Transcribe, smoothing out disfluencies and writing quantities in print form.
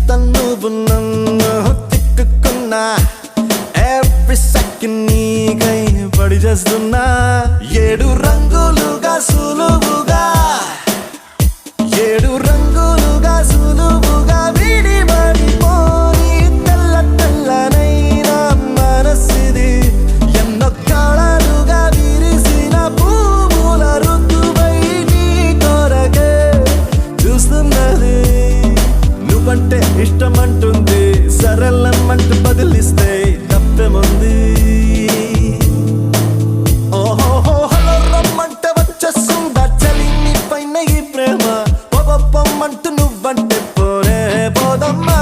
ఎంత నువ్వు నన్ను తిక్కుకున్నా ఎవ్రీ సెకండ్ నీకై పడి చేస్తున్నా 7 రంగులుగా సులువుగా 7 రంగులుగా సులువుగా విడిపడిపోని తెల్ల తెల్లనైన మనసిది ఎన్నో కళలుగా విరిసిన పువ్వుల ఋతువై నీ కొరకే చూస్తున్నది నువ్వంటే ఇష్టమంటుంది సరళమంటూ బదిలిస్తే తప్పేముంది ఓహో హలో రమ్మంటే వచ్చేస్తుందా చలి నీ పైన ఈ ప్రేమ పొమ్మంటూ నువ్వంటే పోరే పోదమ్మా